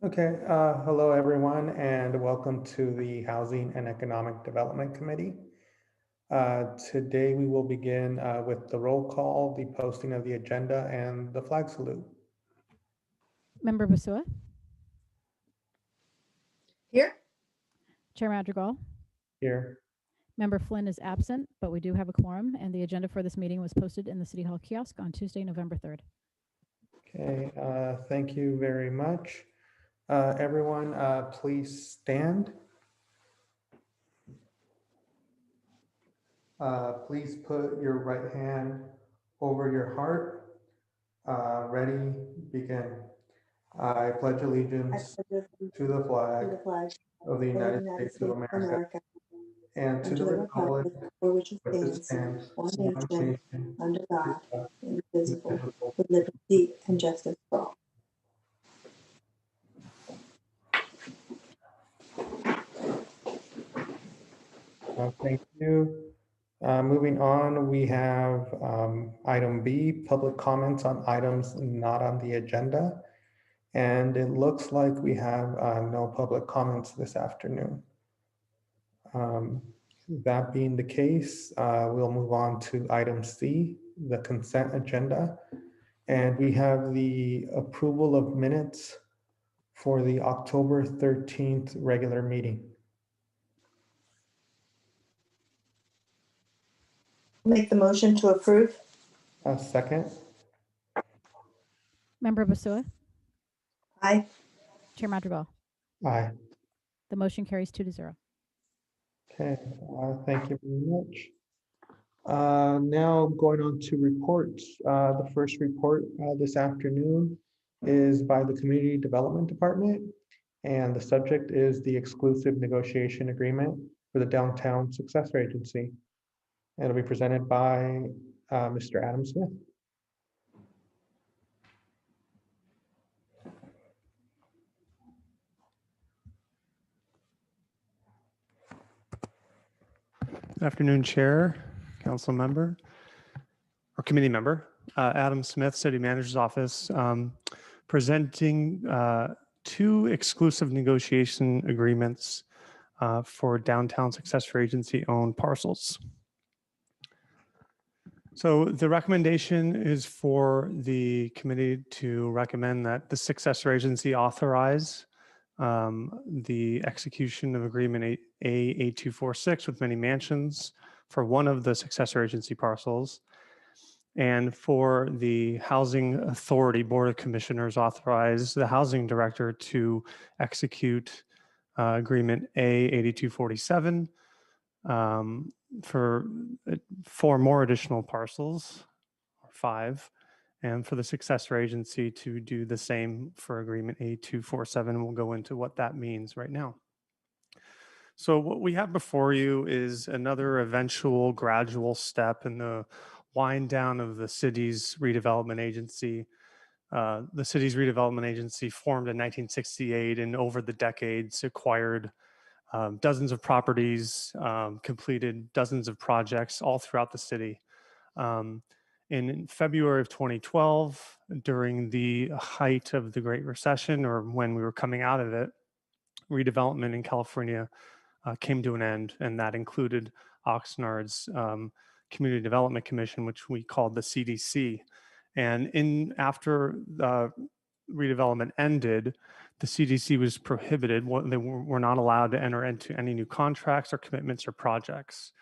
Okay, hello everyone, and welcome to the Housing and Economic Development Committee. Today we will begin with the roll call, the posting of the agenda, and the flag salute. Member Basua? Here. Chair Madrigal? Here. Member Flynn is absent, but we do have a quorum, and the agenda for this meeting was posted in the City Hall kiosk on Tuesday, November 3rd. Okay, thank you very much. Everyone, please stand. Please put your right hand over your heart. Ready, begin. I pledge allegiance to the flag of the United States of America and to the republic for which it which stands, stands one one nation, nation, under God, indivisible, indivisible. with liberty and justice for all. Thank you. Moving on, we have item B, public comments on items not on the agenda. And it looks like we have no public comments this afternoon. That being the case, we'll move on to item C, the consent agenda. And we have the approval of minutes for the October 13th regular meeting. Make the motion to approve. A second. Member Basua? Aye. Chair Madrigal? Aye. The motion carries 2-0. Okay, thank you very much. Now going on to reports. The first report this afternoon is by the Community Development Department, and the subject is the exclusive negotiation agreement for the Downtown Successor Agency. And it'll be presented by Mr. Adam Smith. Good afternoon, Chair, Council Member, or Committee Member. Adam Smith, City Manager's Office, presenting two exclusive negotiation agreements for Downtown Successor Agency owned parcels. So the recommendation is for the committee to recommend that the successor agency authorize the execution of agreement A8246 with many mansions for one of the successor agency parcels, and for the Housing Authority Board of Commissioners authorize the housing director to execute agreement A8247 for 4 more additional parcels, or 5, and for the successor agency to do the same for agreement A247. We'll go into what that means right now. So what we have before you is another eventual gradual step in the wind down of the city's redevelopment agency. The city's redevelopment agency formed in 1968 and over the decades acquired dozens of properties, completed dozens of projects all throughout the city. In February of 2012, during the height of the Great Recession, or when we were coming out of it, redevelopment in California came to an end, and that included Oxnard's Community Development Commission, which we called the CDC. And after the redevelopment ended, the CDC was prohibited. They were not allowed to enter into any new contracts or commitments or projects.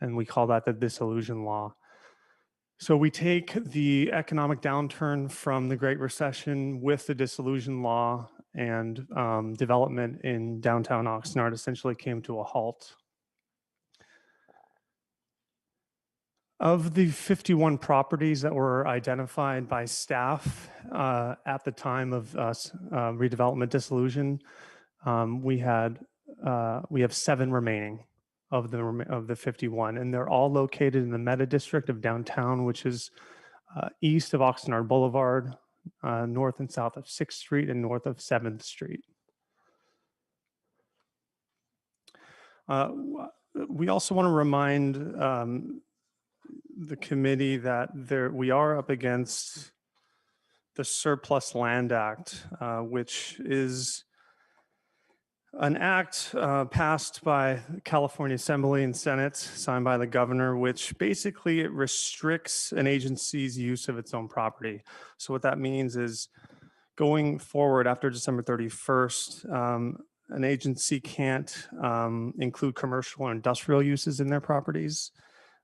And we call that the dissolution law. So we take the economic downturn from the Great Recession with the dissolution law, and development in downtown Oxnard essentially came to a halt. Of the 51 properties that were identified by staff at the time of redevelopment dissolution, we have 7 remaining of the 51, and they're all located in the meta district of downtown, which is east of Oxnard Boulevard, north and south of 6th Street, and north of 7th Street. We also want to remind the committee that we are up against the Surplus Land Act, which is an act passed by California Assembly and Senate, signed by the governor, which basically it restricts an agency's use of its own property. So what that means is going forward after December 31st, an agency can't include commercial or industrial uses in their properties.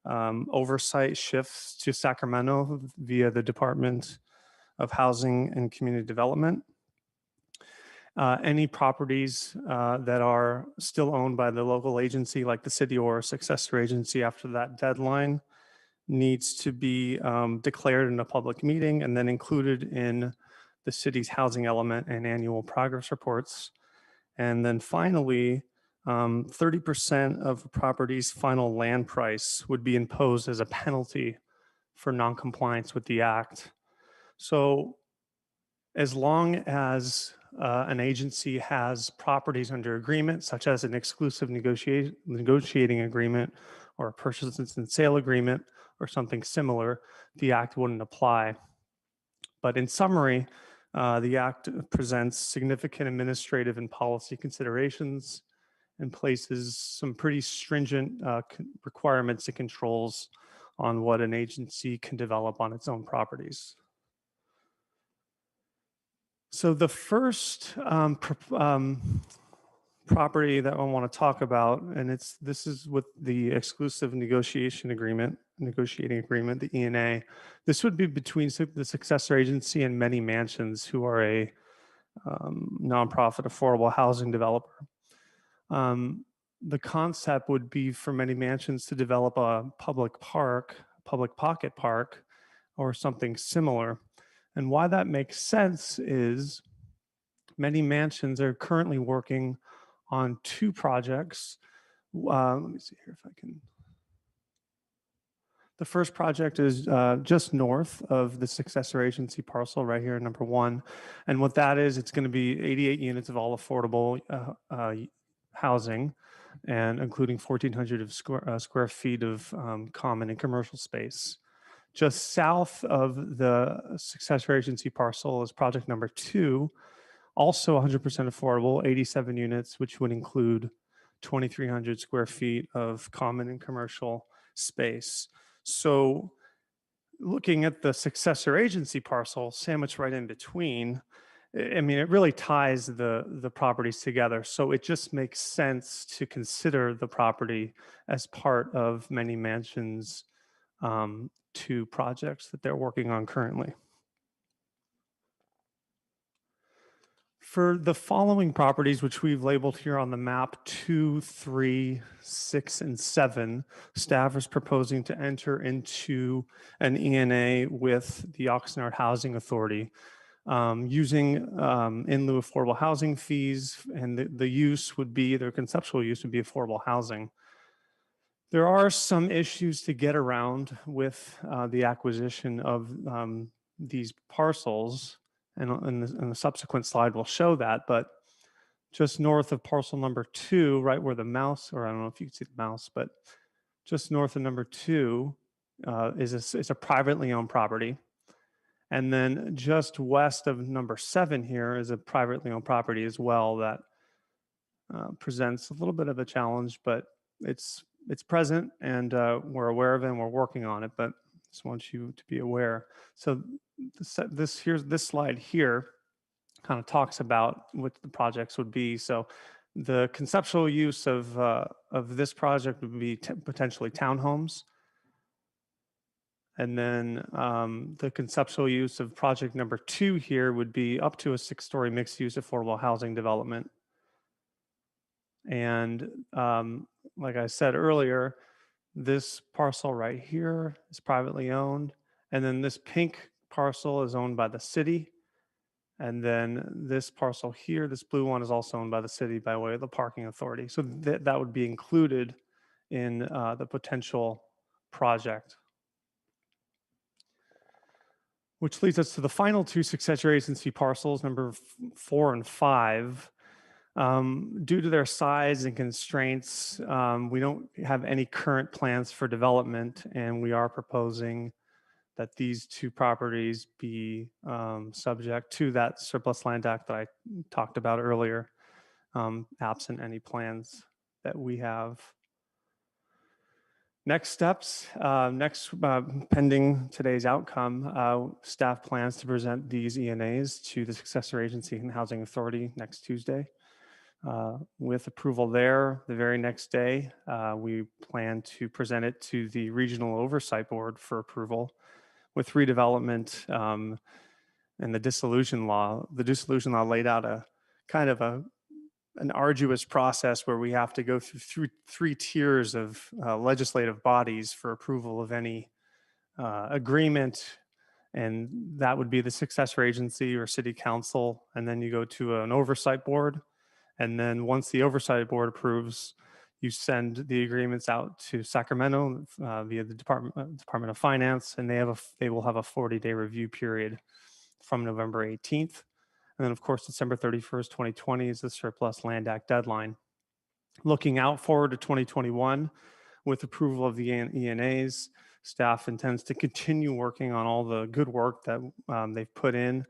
Oversight shifts to Sacramento via the Department of Housing and Community Development. Any properties that are still owned by the local agency, like the city or a successor agency after that deadline, needs to be declared in a public meeting and then included in the city's housing element and annual progress reports. And then finally, 30% of a property's final land price would be imposed as a penalty for noncompliance with the act. So as long as an agency has properties under agreement, such as an exclusive negotiating agreement or a purchase and sale agreement or something similar, the act wouldn't apply. But in summary, the act presents significant administrative and policy considerations and places some pretty stringent requirements and controls on what an agency can develop on its own properties. So the first property that I want to talk about, and this is with the exclusive negotiating agreement, the ENA. This would be between the successor agency and Many Mansions, who are a nonprofit affordable housing developer. The concept would be for Many Mansions to develop a public pocket park, or something similar. And why that makes sense is Many Mansions are currently working on two projects. Let me see here if I can. The first project is just north of the successor agency parcel right here, number 1. And what that is, it's going to be 88 units of all affordable housing, and including 1,400 of square feet of common and commercial space. Just south of the successor agency parcel is project number 2, also 100% affordable, 87 units, which would include 2,300 square feet of common and commercial space. So looking at the successor agency parcel sandwiched right in between, I mean, it really ties the properties together. So it just makes sense to consider the property as part of Many Mansions' 2 projects that they're working on currently. For the following properties, which we've labeled here on the map, 2, 3, 6, and 7, staff is proposing to enter into an ENA with the Oxnard Housing Authority, using in lieu affordable housing fees, and the use would be, their conceptual use would be affordable housing. There are some issues to get around with the acquisition of these parcels, and the subsequent slide will show that, but just north of parcel number 2, right where the mouse, or I don't know if you can see the mouse, but just north of number 2 is a privately owned property. And then just west of number 7 here is a privately owned property as well that presents a little bit of a challenge, but it's present, and we're aware of it and we're working on it, but just want you to be aware. So this slide here kind of talks about what the projects would be. So the conceptual use of this project would be potentially townhomes. And then the conceptual use of project number 2 here would be up to a 6-story mixed-use affordable housing development. And like I said earlier, this parcel right here is privately owned. And then this pink parcel is owned by the city. And then this parcel here, this blue one, is also owned by the city by way of the parking authority. So that would be included in the potential project. Which leads us to the final 2 successor agency parcels, number 4 and 5. Due to their size and constraints, we don't have any current plans for development, and we are proposing that these two properties be subject to that surplus land act that I talked about earlier, absent any plans that we have. Next steps, pending today's outcome, staff plans to present these ENAs to the Successor Agency and Housing Authority next Tuesday. With approval there, the very next day, we plan to present it to the Regional Oversight Board for approval. With redevelopment and the dissolution law laid out a kind of an arduous process where we have to go through three tiers of legislative bodies for approval of any agreement. And that would be the successor agency or city council. And then you go to an oversight board. And then once the oversight board approves, you send the agreements out to Sacramento via the Department of Finance, and they will have a 40-day review period from November 18th. And then, of course, December 31st, 2020 is the Surplus Land Act deadline. Looking out forward to 2021, with approval of the ENAs, staff intends to continue working on all the good work that they've put in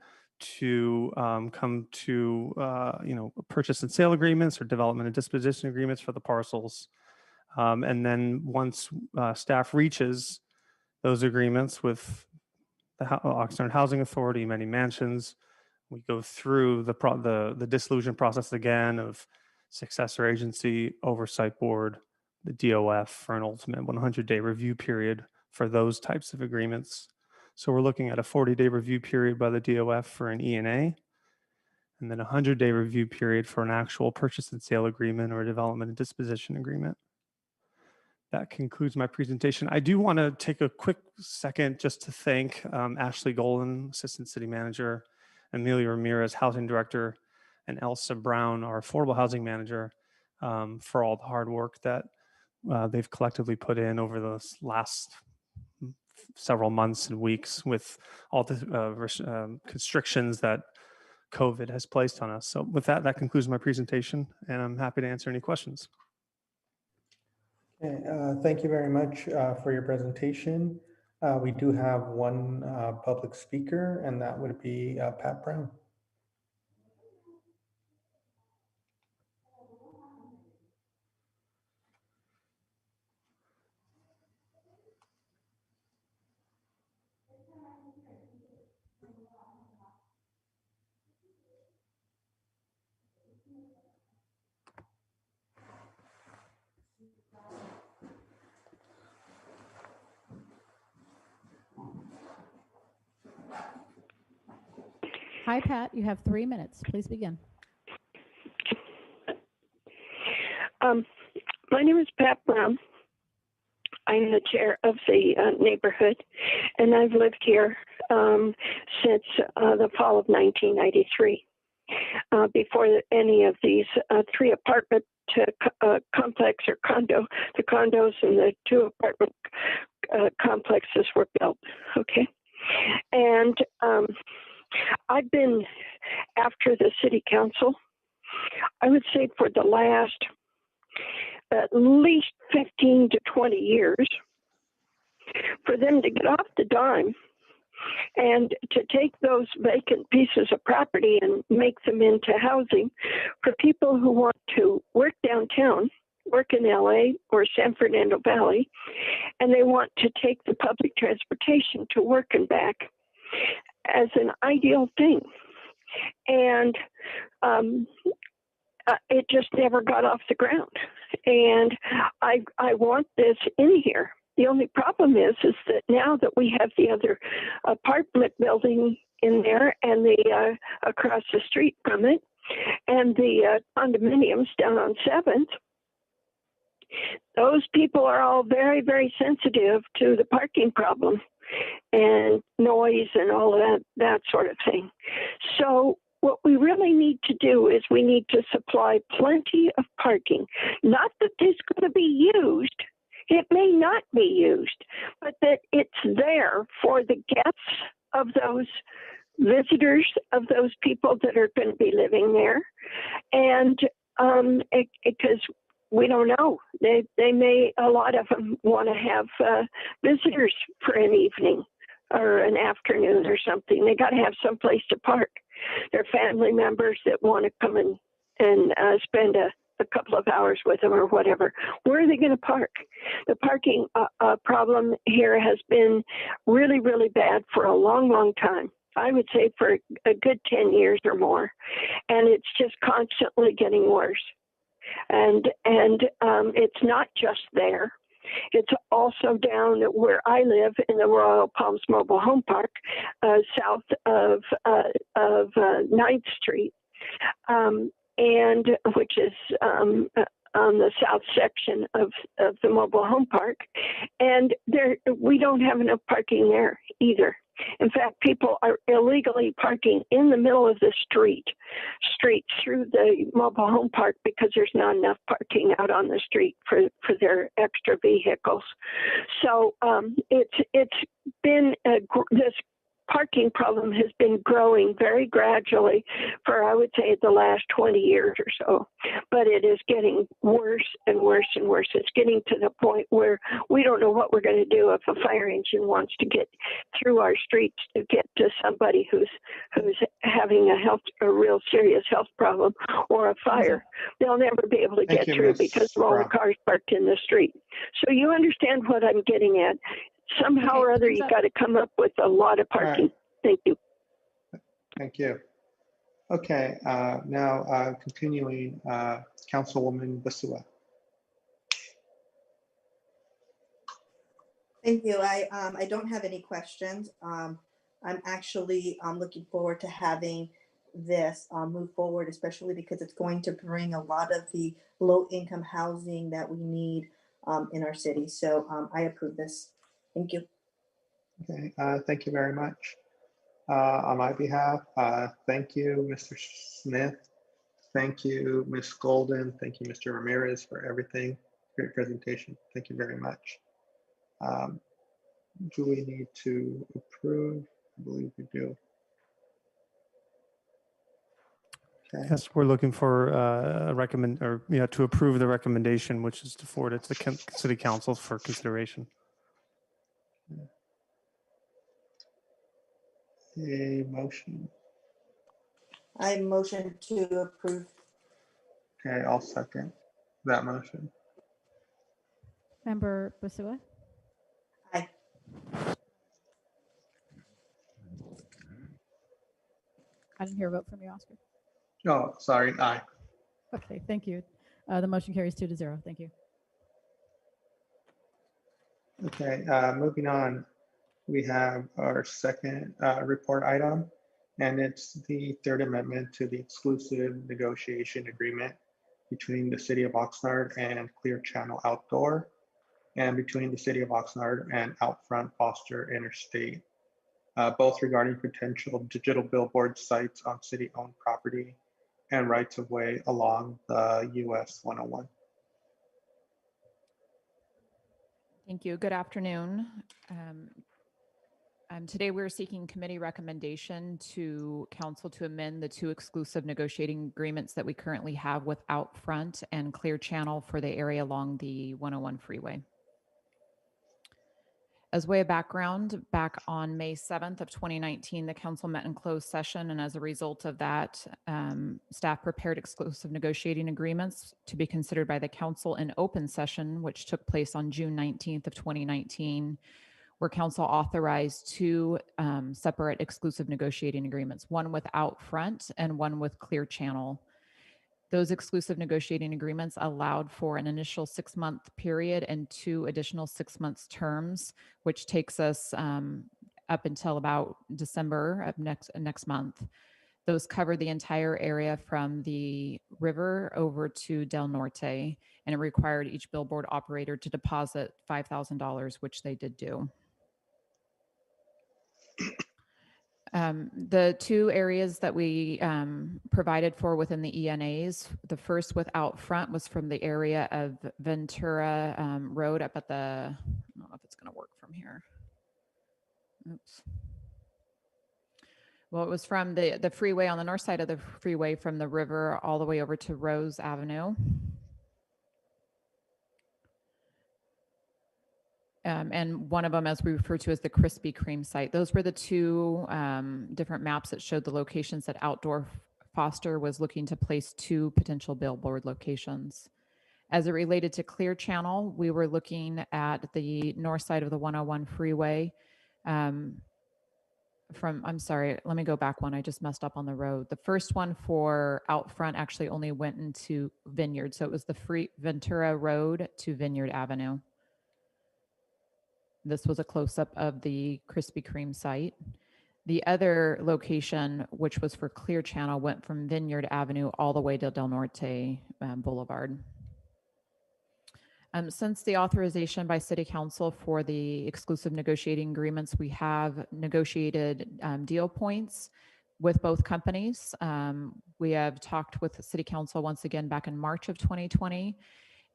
to come to purchase and sale agreements or development and disposition agreements for the parcels. And then once staff reaches those agreements with the Oxnard Housing Authority, many mansions, we go through the dissolution process again of successor agency, oversight board, the DOF for an ultimate 100-day review period for those types of agreements. So we're looking at a 40-day review period by the DOF for an ENA, and then a 100-day review period for an actual purchase and sale agreement or a development and disposition agreement. That concludes my presentation. I do want to take a quick second just to thank Ashley Golden, Assistant City Manager, Amelia Ramirez, Housing Director, and Elsa Brown, our Affordable Housing Manager, for all the hard work that they've collectively put in over the last several months and weeks with all the constrictions that COVID has placed on us. So with that, that concludes my presentation, and I'm happy to answer any questions. Okay, thank you very much for your presentation. We do have one public speaker, and that would be Pat Brown. Hi, Pat. You have 3 minutes. Please begin. My name is Pat Brown. I'm the chair of the neighborhood, and I've lived here since the fall of 1993. Before any of these 3 apartment complex or condo, the condos and the 2 apartment complexes were built. Okay, and I've been after the city council, I would say for the last at least 15 to 20 years, for them to get off the dime and to take those vacant pieces of property and make them into housing for people who want to work downtown, work in LA or San Fernando Valley, and they want to take the public transportation to work and back as an ideal thing. And it just never got off the ground. And I want this in here. The only problem is that now that we have the other apartment building in there and the across the street from it and the condominiums down on 7th, those people are all very, very sensitive to the parking problem and noise and all of that sort of thing. So what we really need to do is we need to supply plenty of parking. Not that it's going to be used. It may not be used, but that it's there for the guests of those visitors, of those people that are going to be living there. And because we don't know, they may, a lot of them want to have visitors for an evening or an afternoon or something. They got to have some place to park. Their family members that want to come and spend a couple of hours with them or whatever. Where are they going to park? The parking problem here has been really, really bad for a long, long time. I would say for a good 10 years or more. And it's just constantly getting worse. And it's not just there. It's also down where I live in the Royal Palms Mobile Home Park, south of 9th Street. And which is on the south section of the mobile home park. And we don't have enough parking there either. In fact, people are illegally parking in the middle of the street through the mobile home park because there's not enough parking out on the street for their extra vehicles. So it's been this parking problem has been growing very gradually for, I would say, the last 20 years or so. But it is getting worse and worse and worse. It's getting to the point where we don't know what we're going to do if a fire engine wants to get through our streets to get to somebody who's having a real serious health problem or a fire. They'll never be able to get through because of all the cars parked in the street. So you understand what I'm getting at. Somehow or other, you got to come up with a lot of parking. Right. Thank you. Thank you. Okay, now continuing, Councilwoman Basua. Thank you. I don't have any questions. I'm actually looking forward to having this move forward, especially because it's going to bring a lot of the low-income housing that we need in our city. So I approve this. Thank you. Okay, thank you very much. On my behalf, thank you, Mr. Smith. Thank you, Ms. Golden. Thank you, Mr. Ramirez, for everything. Great presentation. Thank you very much. Do we need to approve? I believe we do. Okay. Yes, we're looking for to approve the recommendation, which is to forward it to the City Council for consideration. A motion. I motion to approve. Okay, I'll second that motion. Member Basua? Aye. I didn't hear a vote from you, Oscar. Oh, sorry, aye. Okay, thank you. The motion carries 2-0. Thank you. Okay, moving on, we have our second report item, and it's the third amendment to the exclusive negotiation agreement between the City of Oxnard and Clear Channel Outdoor, and between the City of Oxnard and Outfront Foster Interstate, both regarding potential digital billboard sites on city-owned property and rights-of-way along the US 101. Thank you. Good afternoon. Today we're seeking committee recommendation to council to amend the two exclusive negotiating agreements that we currently have with Outfront and Clear Channel for the area along the 101 freeway. As way of background, back on May 7th of 2019, the council met in closed session, and as a result of that, staff prepared exclusive negotiating agreements to be considered by the council in open session, which took place on June 19th of 2019, where council authorized two separate exclusive negotiating agreements, one with Outfront and one with Clear Channel. Those exclusive negotiating agreements allowed for an initial 6-month period and 2 additional 6 months terms, which takes us up until about December of next month. Those cover the entire area from the river over to Del Norte, and it required each billboard operator to deposit $5,000, which they did do. The two areas that we provided for within the ENAs, the first with Outfront was from the area of Ventura Road up at the, I don't know if it's going to work from here. Oops. Well, it was from the freeway on the north side of the freeway from the river all the way over to Rose Avenue. and one of them, as we refer to as the Krispy Kreme site. Those were the two different maps that showed the locations that Outdoor Foster was looking to place 2 potential billboard locations. As it related to Clear Channel, we were looking at the north side of the 101 freeway. I'm sorry, let me go back one. I just messed up on the road. The first one for Outfront actually only went into Vineyard. So it was the Ventura Road to Vineyard Avenue. This was a close-up of the Krispy Kreme site. The other location, which was for Clear Channel, went from Vineyard Avenue all the way to Del Norte Boulevard. Since the authorization by City Council for the exclusive negotiating agreements, we have negotiated deal points with both companies. We have talked with the City Council once again back in March of 2020.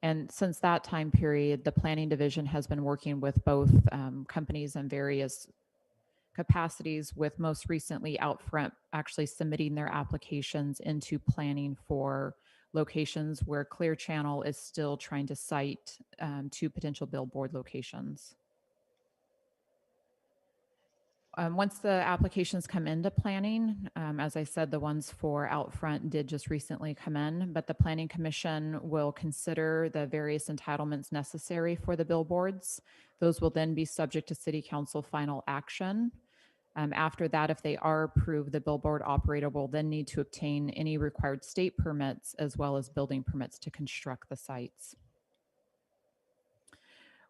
And since that time period, the Planning Division has been working with both companies in various capacities, with most recently Outfront actually submitting their applications into planning for locations where Clear Channel is still trying to cite 2 potential billboard locations. Once the applications come into planning, as I said, the ones for Outfront did just recently come in, but the Planning Commission will consider the various entitlements necessary for the billboards. Those will then be subject to City Council final action. After that, if they are approved, the billboard operator will then need to obtain any required state permits as well as building permits to construct the sites.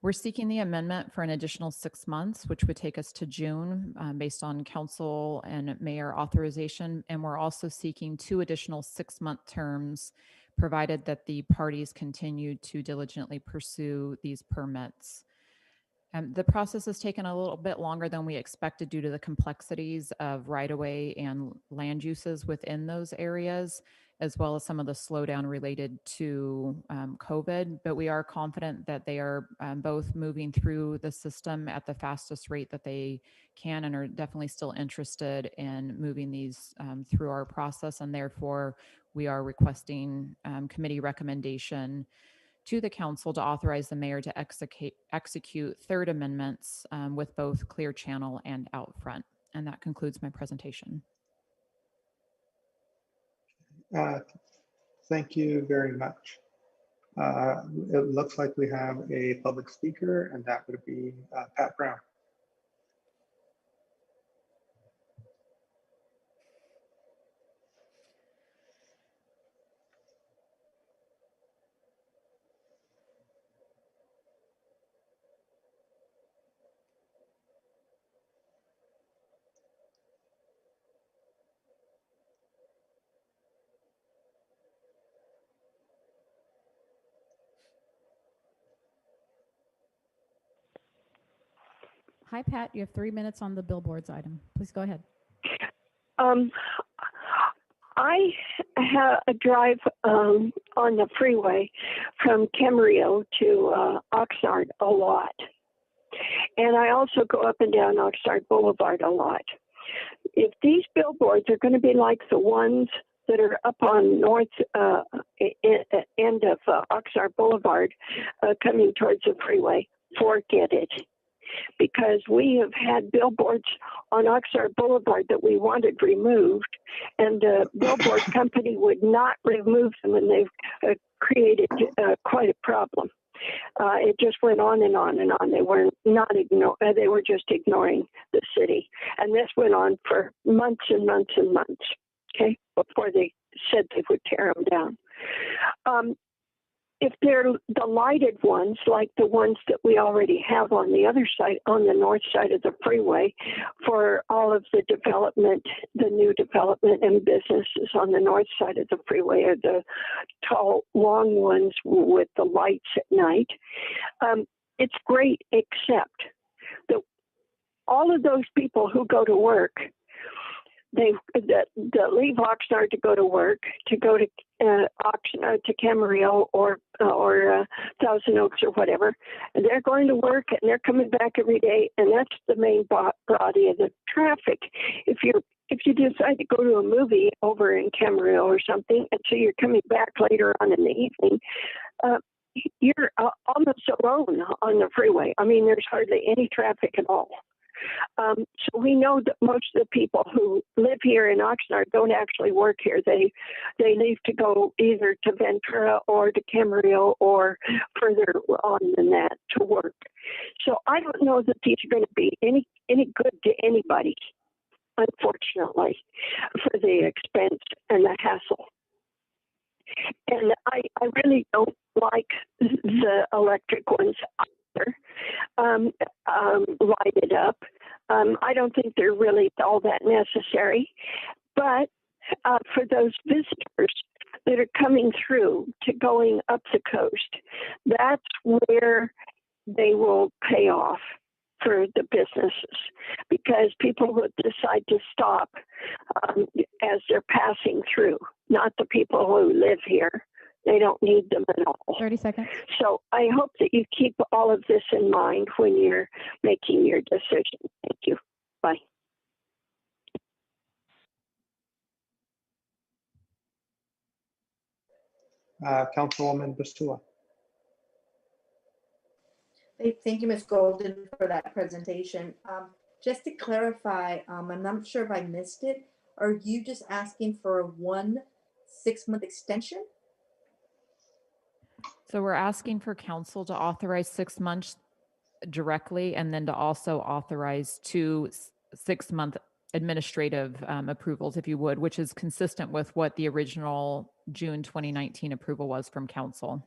We're seeking the amendment for an additional 6 months, which would take us to June based on council and mayor authorization. And we're also seeking 2 additional 6-month terms, provided that the parties continue to diligently pursue these permits. The process has taken a little bit longer than we expected due to the complexities of right-of-way and land uses within those areas, as well as some of the slowdown related to COVID. But we are confident that they are both moving through the system at the fastest rate that they can, and are definitely still interested in moving these through our process. And therefore, we are requesting committee recommendation to the council to authorize the mayor to execute third amendments with both Clear Channel and Outfront. And that concludes my presentation. Thank you very much. It looks like we have a public speaker, and that would be Pat Brown. Hi, Pat. You have 3 minutes on the billboards item. Please go ahead. I have a drive on the freeway from Camarillo to Oxnard a lot. And I also go up and down Oxnard Boulevard a lot. If these billboards are going to be like the ones that are up on north end of Oxnard Boulevard coming towards the freeway, forget it. Because we have had billboards on Oxnard Boulevard that we wanted removed, and the billboard company would not remove them, and they've created quite a problem. It just went on and on and on. They were they were just ignoring the city, and this went on for months and months and months. Okay, before they said they would tear them down. If they're the lighted ones, like the ones that we already have on the other side, on the north side of the freeway, for all of the development, the new development and businesses on the north side of the freeway, are the tall, long ones with the lights at night. It's great, except that all of those people who go to work, they leave Oxnard to go to work, to go to Oxnard, to Camarillo or Thousand Oaks or whatever, and they're going to work and they're coming back every day, and that's the main body of the traffic. If you decide to go to a movie over in Camarillo or something, and so you're coming back later on in the evening, you're almost alone on the freeway. I mean, there's hardly any traffic at all. So we know that most of the people who live here in Oxnard don't actually work here. They leave to go either to Ventura or to Camarillo or further on than that to work. So I don't know that these are going to be any good to anybody, unfortunately, for the expense and the hassle. And I really don't like the electric ones either. Lighted up. I don't think they're really all that necessary. But for those visitors that are coming through to going up the coast, that's where they will pay off for the businesses, because people would decide to stop as they're passing through, not the people who live here. They don't need them at all. 30 seconds. So I hope that you keep all of this in mind when you're making your decision. Thank you. Bye. Councilwoman Bastua. Thank you, Ms. Golden, for that presentation. Just to clarify, I'm not sure if I missed it. Are you just asking for a 1 6-month extension? So we're asking for council to authorize 6 months directly, and then to also authorize 2 6-month administrative approvals, if you would, which is consistent with what the original June 2019 approval was from council.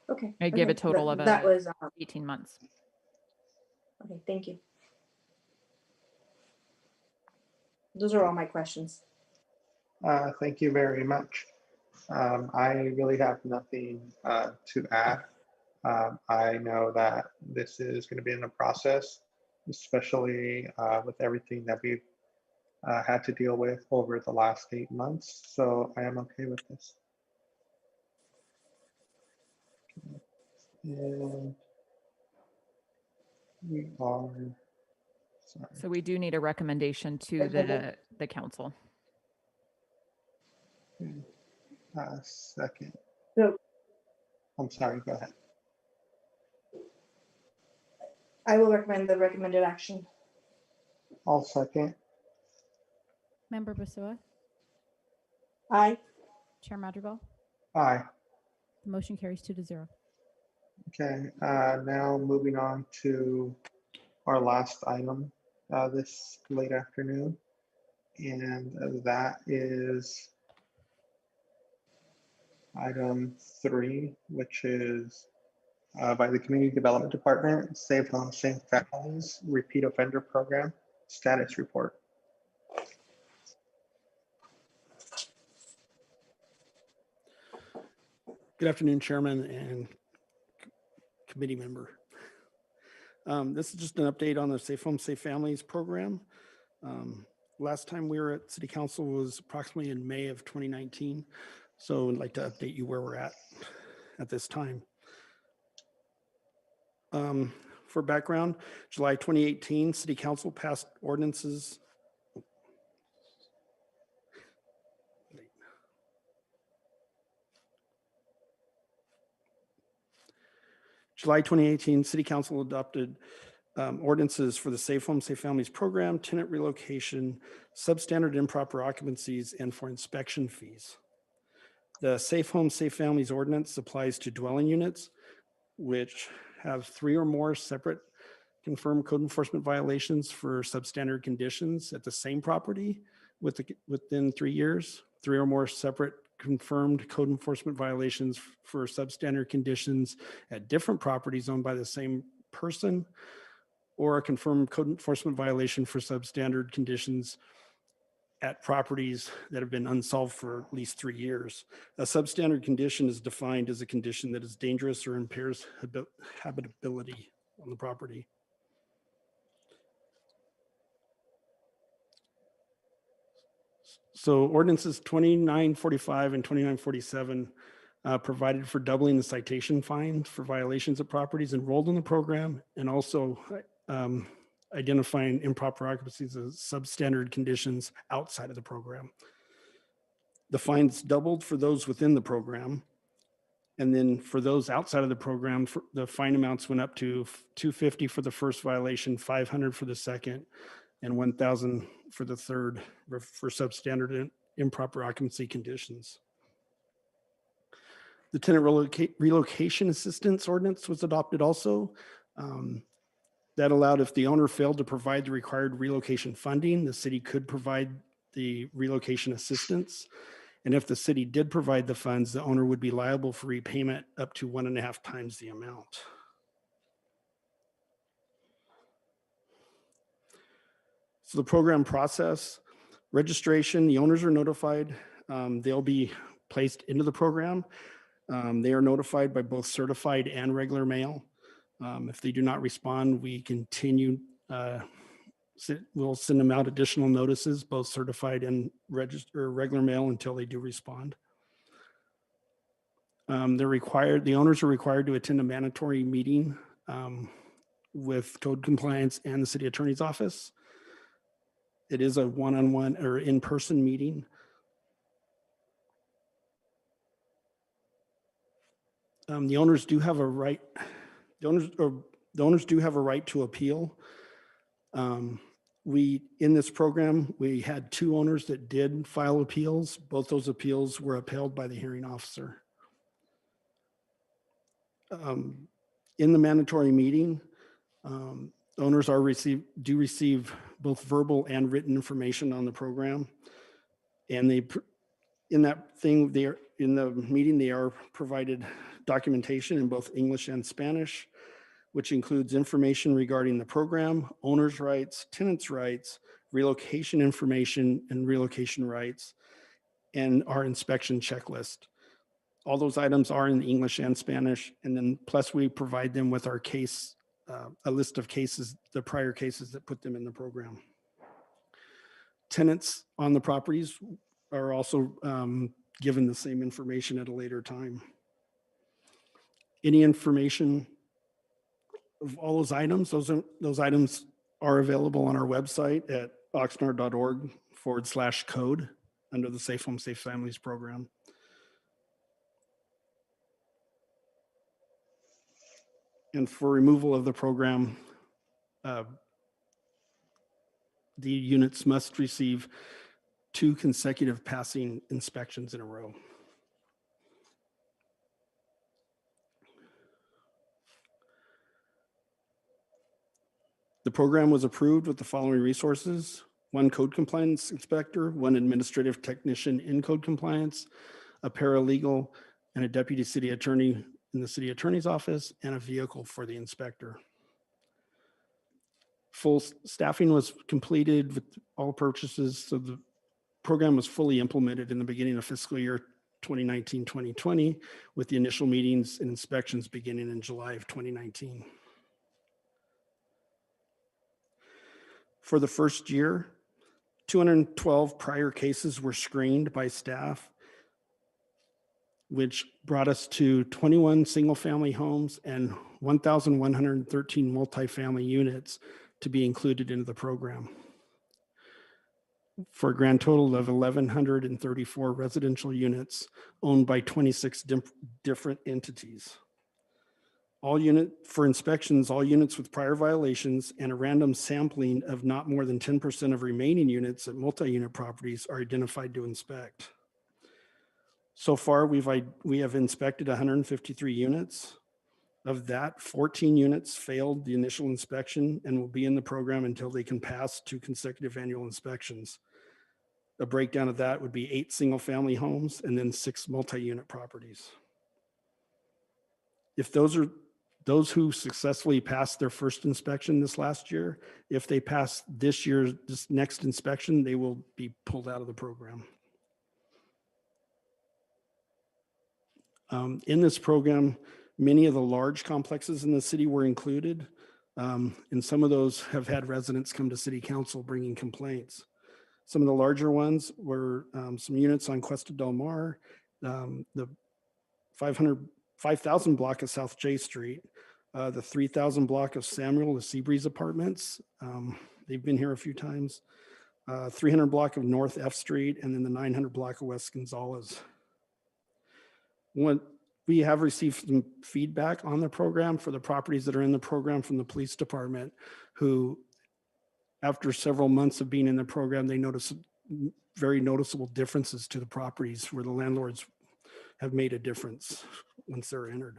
Okay. I'd give okay. a total of that was 18 months. okay. Thank you. Those are all my questions. Thank you very much. I really have nothing to add. I know that this is going to be in the process, especially with everything that we've had to deal with over the last 8 months. So I am okay with this. And we are, sorry. So we do need a recommendation to the council. Second. So I'm sorry, go ahead. I will recommend the recommended action. I'll second. Member Basua, Aye. Chair Madrigal. Aye. The motion carries 2-0. Okay, now moving on to our last item this late afternoon, and that is item 3, which is by the Community Development Department, Save Home, Save Families Repeat Offender Program Status Report. Good afternoon, Chairman and committee member. This is just an update on the Safe Home, Safe Families program. Last time we were at City Council was approximately in May of 2019. So I'd like to update you where we're at this time. For background, July 2018, City Council passed ordinances. July 2018, City Council adopted ordinances for the Safe Home, Safe Families program, tenant relocation, substandard improper occupancies, and for inspection fees. The Safe Home, Safe Families ordinance applies to dwelling units, which have 3 or more separate confirmed code enforcement violations for substandard conditions at the same property within 3 years, 3 or more separate confirmed code enforcement violations for substandard conditions at different properties owned by the same person, or a confirmed code enforcement violation for substandard conditions at properties that have been unsolved for at least 3 years. A substandard condition is defined as a condition that is dangerous or impairs habitability on the property. So ordinances 2945 and 2947 provided for doubling the citation fine for violations of properties enrolled in the program, and also identifying improper occupancies as substandard conditions outside of the program. The fines doubled for those within the program, And then for those outside of the program, the fine amounts went up to $250 for the first violation, $500 for the second, and $1,000 for the third for substandard and improper occupancy conditions. The tenant relocation assistance ordinance was adopted also. That allowed, if the owner failed to provide the required relocation funding, the city could provide the relocation assistance. And if the city did provide the funds, the owner would be liable for repayment up to 1.5 times the amount. So the program process, registration, the owners are notified. They'll be placed into the program. They are notified by both certified and regular mail. If they do not respond, we continue, we'll send them out additional notices, both certified and regular mail, until they do respond. The owners are required to attend a mandatory meeting with code compliance and the city attorney's office. It is a one-on-one or in-person meeting. The owners do have a right. The owners do have a right to appeal. In this program, we had 2 owners that did file appeals. Both those appeals were upheld by the hearing officer. In the mandatory meeting, owners do receive both verbal and written information on the program. And in the meeting, they are provided documentation in both English and Spanish, which includes information regarding the program, owner's rights, tenant's rights, relocation information and relocation rights, and our inspection checklist. All those items are in English and Spanish, and then plus we provide them with our case, a list of cases, the prior cases that put them in the program. Tenants on the properties are also given the same information at a later time. Any information of all those items, those items are available on our website at oxnard.org/code under the Safe Home, Safe Families program. And for removal of the program, the units must receive 2 consecutive passing inspections in a row. The program was approved with the following resources: 1 code compliance inspector, 1 administrative technician in code compliance, a paralegal, and a deputy city attorney in the city attorney's office, and a vehicle for the inspector. Full staffing was completed with all purchases, so the program was fully implemented in the beginning of fiscal year 2019-2020, with the initial meetings and inspections beginning in July of 2019. For the first year, 212 prior cases were screened by staff, which brought us to 21 single-family homes and 1,113 multifamily units to be included into the program, for a grand total of 1,134 residential units owned by 26 different entities. For inspections, all units with prior violations and a random sampling of not more than 10% of remaining units at multi-unit properties are identified to inspect. So far, we have inspected 153 units. Of that, 14 units failed the initial inspection and will be in the program until they can pass 2 consecutive annual inspections. A breakdown of that would be 8 single-family homes and then 6 multi-unit properties. If those who successfully passed their first inspection this last year, if they pass this next inspection, they will be pulled out of the program. In this program, many of the large complexes in the city were included, and some of those have had residents come to city council bringing complaints. Some of the larger ones were some units on Cuesta del Mar, the 5,000 block of South J Street, the 3,000 block of Samuel, the Seabreeze Apartments. They've been here a few times. 300 block of North F Street, and then the 900 block of West Gonzalez. We have received some feedback on the program for the properties that are in the program from the police department, who, after several months of being in the program, they notice very noticeable differences to the properties where the landlords have made a difference once they're entered.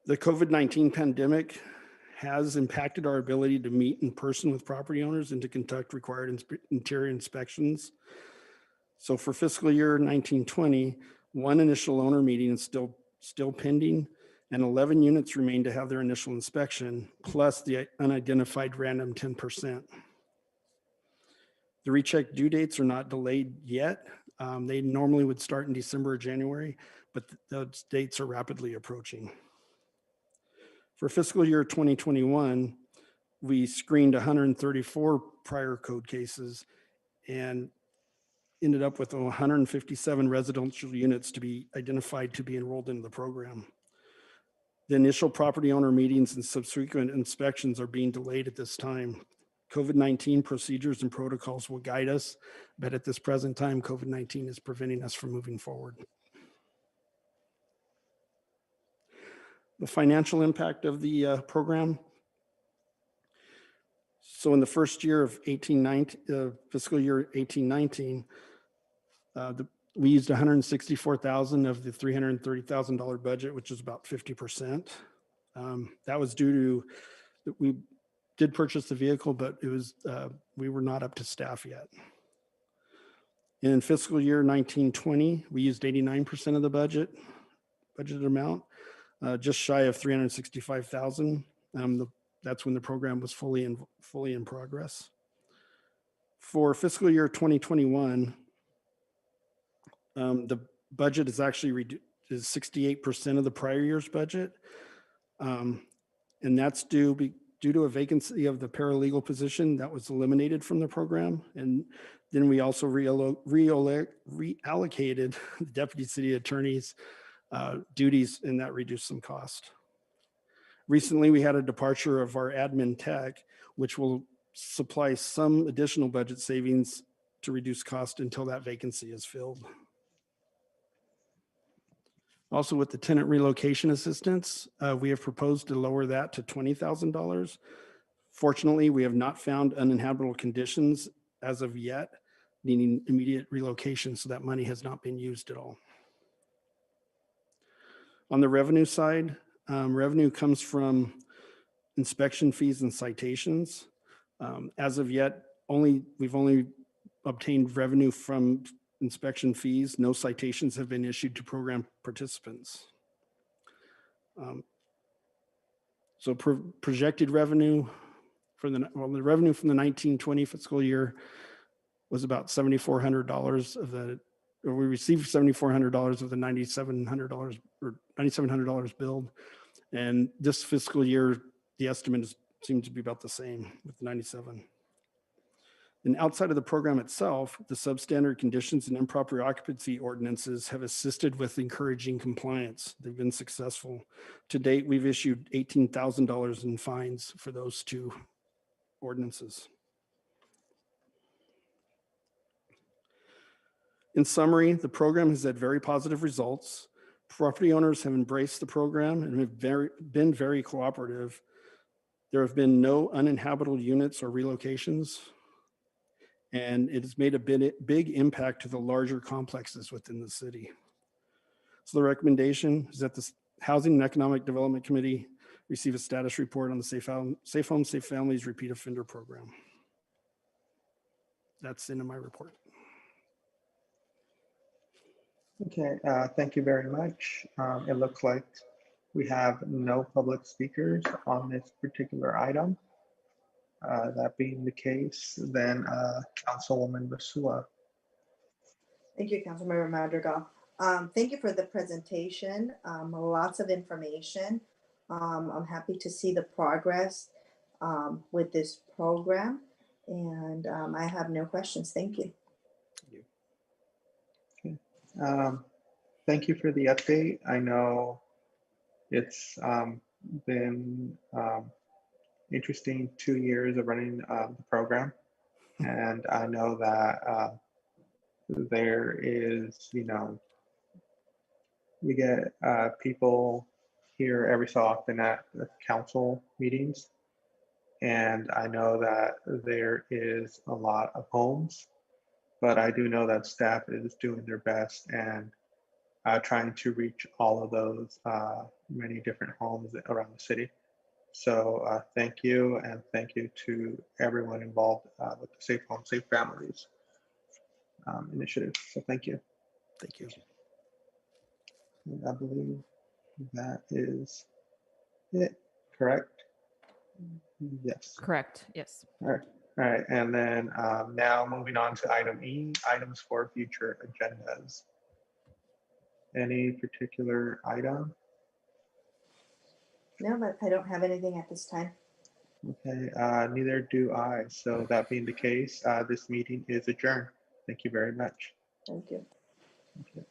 The COVID-19 pandemic has impacted our ability to meet in person with property owners and to conduct required interior inspections. So for fiscal year 1920, one initial owner meeting is still pending, and 11 units remain to have their initial inspection, plus the unidentified random 10%. The recheck due dates are not delayed yet. They normally would start in December or January, but those dates are rapidly approaching. For fiscal year 2021, we screened 134 prior code cases and ended up with 157 residential units to be identified to be enrolled in the program. The initial property owner meetings and subsequent inspections are being delayed at this time. COVID-19 procedures and protocols will guide us, but at this present time, COVID-19 is preventing us from moving forward. The financial impact of the program. So in the first year of fiscal year 1819, we used $164,000 of the $330,000 budget, which is about 50%. That was due to that we did purchase the vehicle, but it was we were not up to staff yet. In fiscal year 1920, we used 89% of the budgeted amount, just shy of $365,000. That's when the program was fully in progress. For fiscal year 2021, the budget is actually is 68% of the prior year's budget, and that's due to a vacancy of the paralegal position that was eliminated from the program, and then we also reallocated the deputy city attorney's duties, and that reduced some cost. Recently, we had a departure of our admin tech, which will supply some additional budget savings to reduce cost until that vacancy is filled. Also, with the tenant relocation assistance, we have proposed to lower that to $20,000. Fortunately, we have not found uninhabitable conditions as of yet, needing immediate relocation, so that money has not been used at all. On the revenue side, revenue comes from inspection fees and citations. As of yet, we've only obtained revenue from inspection fees. No citations have been issued to program participants. So projected revenue the revenue from the 1920 fiscal year was about $7,400 of the, or we received $7,400 of the $9,700 or $9,700 billed. And this fiscal year, the estimate seems to be about the same with 97. And outside of the program itself, the substandard conditions and improper occupancy ordinances have assisted with encouraging compliance. They've been successful. To date, we've issued $18,000 in fines for those two ordinances. In summary, the program has had very positive results. Property owners have embraced the program and have been very cooperative. There have been no uninhabitable units or relocations, and it has made a big impact to the larger complexes within the city. So the recommendation is that the Housing and Economic Development Committee receive a status report on the Safe Home, Safe Families Repeat Offender Program. That's the end of my report. Okay, thank you very much. It looks like we have no public speakers on this particular item. That being the case, then Councilwoman Basua. Thank you, Councilmember Madrigal. Thank you for the presentation. Lots of information. I'm happy to see the progress with this program, and I have no questions. Thank you. Thank you for the update. I know it's been interesting 2 years of running the program, and I know that there is, we get people here every so often at the council meetings. And I know that there is a lot of homes, but I do know that staff is doing their best and trying to reach all of those many different homes around the city. So thank you, and thank you to everyone involved with the Safe Home, Safe Families initiative. So thank you. Thank you. And I believe that is it, correct? Yes. Correct. Yes. All right. All right. And then now moving on to item E, items for future agendas. Any particular item? No, but I don't have anything at this time. Okay, neither do I. So that being the case, this meeting is adjourned. Thank you very much. Thank you. Okay.